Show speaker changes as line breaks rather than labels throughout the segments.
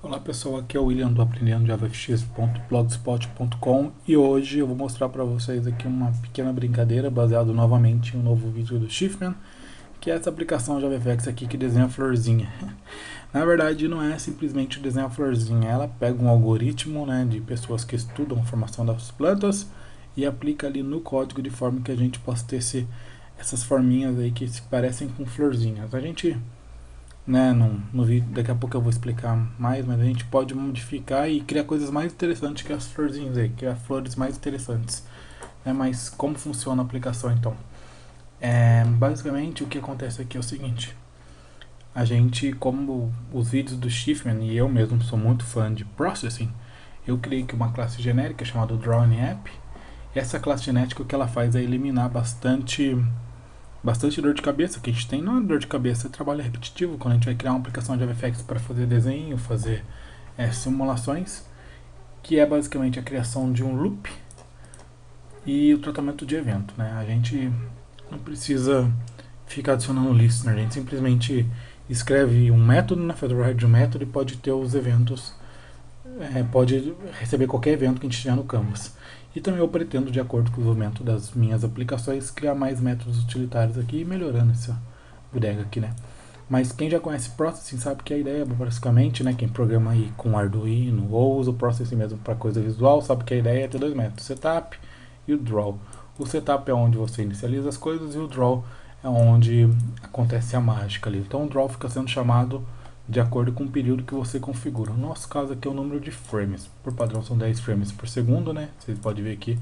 Olá pessoal, aqui é o William do Aprendendo JavaFX.blogspot.com e hoje eu vou mostrar para vocês aqui uma pequena brincadeira baseada novamente em um novo vídeo do Schiffman, que é essa aplicação JavaFX aqui que desenha a florzinha. Na verdade não é simplesmente desenhar a florzinha, ela pega um algoritmo, né, de pessoas que estudam a formação das plantas e aplica ali no código de forma que a gente possa ter essas forminhas aí que se parecem com florzinhas. A gente, né, no vídeo, daqui a pouco eu vou explicar mais, mas a gente pode modificar e criar coisas mais interessantes que as florzinhas aí, que as flores mais interessantes, né? Mas como funciona a aplicação então? Basicamente o que acontece aqui é o seguinte: a gente, como os vídeos do Schiffman e eu mesmo sou muito fã de processing, eu criei aqui uma classe genérica chamada DrawingApp. Essa classe genérica, o que ela faz é eliminar bastante dor de cabeça que a gente tem. Não é dor de cabeça, é trabalho repetitivo quando a gente vai criar uma aplicação de JavaFX para fazer desenho, fazer simulações, que é basicamente a criação de um loop e o tratamento de evento, né? A gente não precisa ficar adicionando listener, a gente simplesmente escreve um método, né, faz o write de um método e pode ter os eventos, pode receber qualquer evento que a gente tiver no Canvas. E também eu pretendo, de acordo com o desenvolvimento das minhas aplicações, criar mais métodos utilitários aqui, melhorando essa bodega aqui, né? Mas quem já conhece Processing sabe que a ideia é basicamente, né, quem programa aí com Arduino ou usa o Processing mesmo para coisa visual, sabe que a ideia é ter dois métodos, o Setup e o Draw. O Setup é onde você inicializa as coisas e o Draw é onde acontece a mágica ali. Então o Draw fica sendo chamado de acordo com o período que você configura. No nosso caso aqui é o número de frames. Por padrão são 10 frames por segundo, né? Vocês podem ver aqui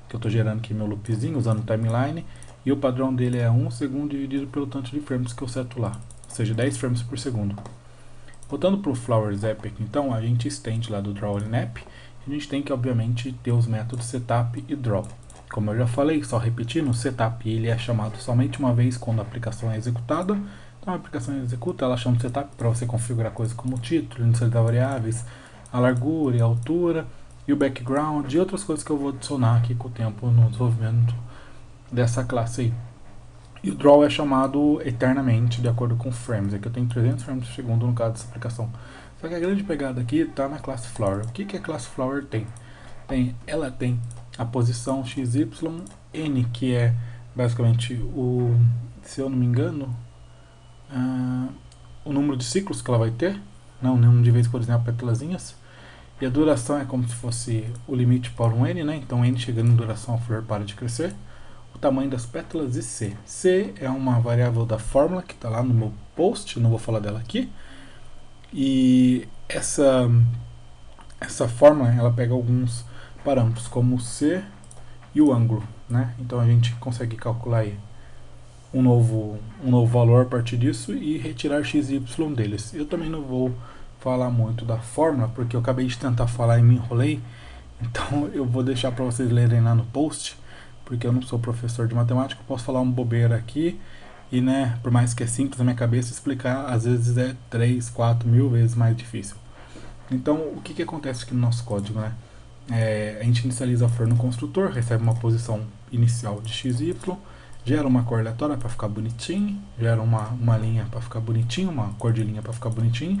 que eu estou gerando aqui meu loopzinho usando o timeline. E o padrão dele é 1 segundo dividido pelo tanto de frames que eu seto lá. Ou seja, 10 frames por segundo. Voltando para o Flowers App, então a gente estende lá do Drawing App. A gente tem que, obviamente, ter os métodos Setup e Draw. Como eu já falei, só repetindo, o Setup ele é chamado somente uma vez quando a aplicação é executada. Então a aplicação executa, ela chama de Setup para você configurar coisas como o título, inicializar variáveis, a largura e a altura, e o background e outras coisas que eu vou adicionar aqui com o tempo no desenvolvimento dessa classe aí. E o draw é chamado eternamente de acordo com frames. Aqui eu tenho 300 frames por segundo no caso dessa aplicação. Só que a grande pegada aqui está na classe flower. O que a classe flower tem? Ela tem a posição XYN, que é basicamente se eu não me engano, o número de ciclos que ela vai ter, não o número de vezes por exemplo pétalazinhas. E a duração é como se fosse o limite para um N, né? Então N chegando em duração a flor para de crescer. O tamanho das pétalas e C. C é uma variável da fórmula que está lá no meu post, não vou falar dela aqui. E essa fórmula ela pega alguns parâmetros como o C e o ângulo, né? Então a gente consegue calcular aí um novo valor a partir disso e retirar x e y deles. Eu também não vou falar muito da fórmula porque eu acabei de tentar falar e me enrolei, então eu vou deixar para vocês lerem lá no post, porque eu não sou professor de matemática, eu posso falar uma bobeira aqui e, né, por mais que é simples na minha cabeça, explicar às vezes é 3, 4 mil vezes mais difícil. Então o que acontece aqui no nosso código, né? A gente inicializa a flor no construtor, recebe uma posição inicial de x e y, gera uma cor aleatória para ficar bonitinho, gera uma linha para ficar bonitinho, uma cor de linha para ficar bonitinho,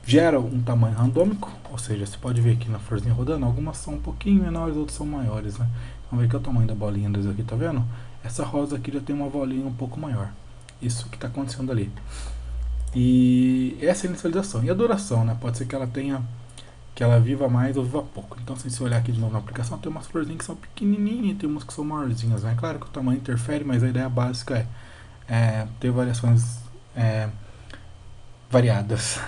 gera um tamanho randômico, ou seja, você pode ver aqui na florzinha rodando, algumas são um pouquinho menores, outras são maiores, né? Vamos ver aqui o tamanho da bolinha deles aqui, tá vendo? Essa rosa aqui já tem uma bolinha um pouco maior. Isso que está acontecendo ali. E essa é a inicialização. E a duração, né? Pode ser que ela viva mais ou viva pouco. Então, se você olhar aqui de novo na aplicação, tem umas florzinhas que são pequenininhas e tem umas que são maiorzinhas, né? Claro que o tamanho interfere, mas a ideia básica é ter variações variadas.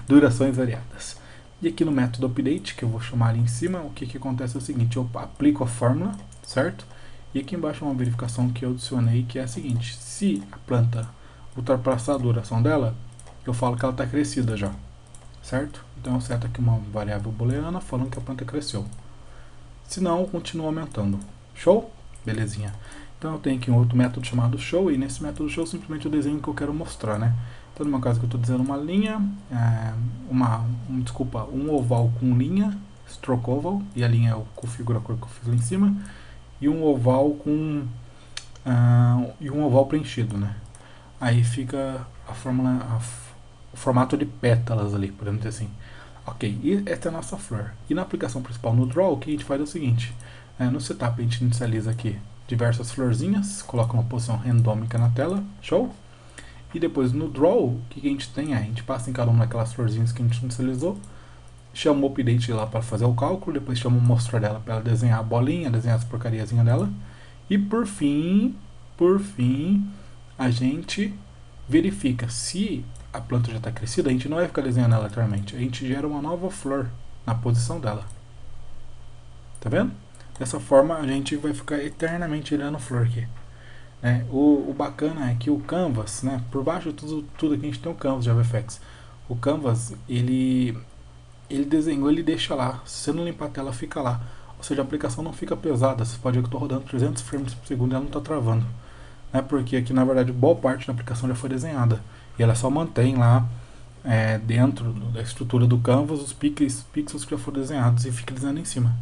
Durações variadas. E aqui no método update, que eu vou chamar ali em cima, o que acontece é o seguinte: eu aplico a fórmula, certo? E aqui embaixo uma verificação que eu adicionei, que é a seguinte: se a planta ultrapassar a duração dela, eu falo que ela está crescida já, certo? Então eu seto aqui uma variável booleana falando que a planta cresceu. Se não, continua aumentando. Show? Belezinha. Então eu tenho aqui um outro método chamado show, e nesse método show simplesmente o desenho que eu quero mostrar, né? Então no meu caso que eu estou dizendo uma linha, um oval com linha, stroke oval, e a linha eu configuro a cor que eu fiz lá em cima, e um oval preenchido, né? Aí fica a fórmula, o formato de pétalas ali, podemos dizer assim. Ok, e essa é a nossa flor. E na aplicação principal no Draw, o que a gente faz é o seguinte, no setup a gente inicializa aqui diversas florzinhas, coloca uma posição randômica na tela, show? E depois no Draw, o que a gente tem é, a gente passa em cada uma daquelas florzinhas que a gente inicializou, chama o update lá para fazer o cálculo, depois chama o mostrar dela para ela desenhar a bolinha, desenhar as porcariazinhas dela, e por fim, a gente verifica se a planta já está crescida, a gente não vai ficar desenhando ela eternamente, a gente gera uma nova flor na posição dela. Tá vendo? Dessa forma a gente vai ficar eternamente gerando flor aqui. O bacana é que o Canvas, né, por baixo de tudo aqui a gente tem o Canvas de JavaFX. O Canvas, ele desenhou, ele deixa lá. Se você não limpar a tela, fica lá. Ou seja, a aplicação não fica pesada. Você pode ver que eu estou rodando 300 frames por segundo e ela não está travando. Porque aqui, na verdade, boa parte da aplicação já foi desenhada. E ela só mantém lá, dentro da estrutura do Canvas, os pixels que já foram desenhados e fica desenhando em cima.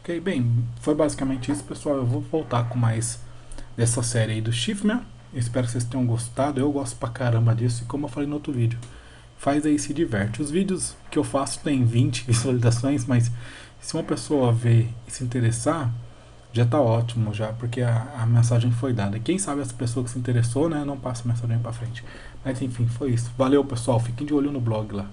Ok, bem, foi basicamente isso, pessoal. Eu vou voltar com mais dessa série aí do Shiftman. Espero que vocês tenham gostado. Eu gosto pra caramba disso. E como eu falei no outro vídeo, faz aí, se diverte. Os vídeos que eu faço tem 20 visualizações, mas se uma pessoa ver e se interessar, já tá ótimo já, porque a mensagem foi dada. E quem sabe essa pessoa que se interessou, né, não passa a mensagem pra frente. Mas enfim, foi isso. Valeu, pessoal. Fiquem de olho no blog lá.